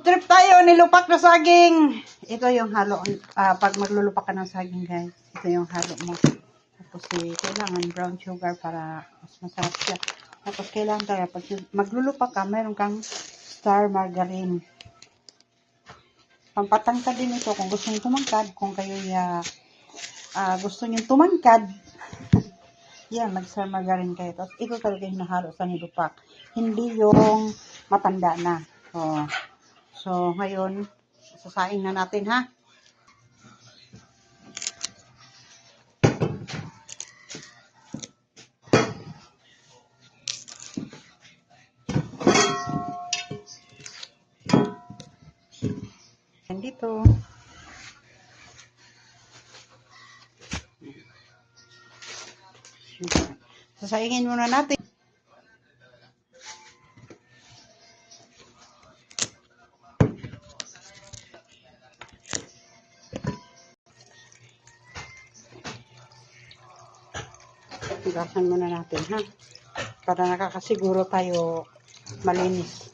trip tayo, nilupak na saging. Ito yung halo. Pag maglulupak ka ng saging, guys, ito yung halo mo. Tapos kailangan brown sugar para mas masarap siya. Tapos kailangan tayo, pag maglulupak ka, mayroon kang star margarine. Pampatangkad din ito kung gusto nyo tumangkad. Kung kayo gusto nyo tumangkad, yan, mag-star margarine kayo. Tapos ito talaga yung nahalo sa nilupak. Hindi yung matanda na. So ngayon, sasaing na natin, ha? Yan dito. Sasaingin muna natin. Higasan muna natin, ha? Para nakakasiguro tayo malinis.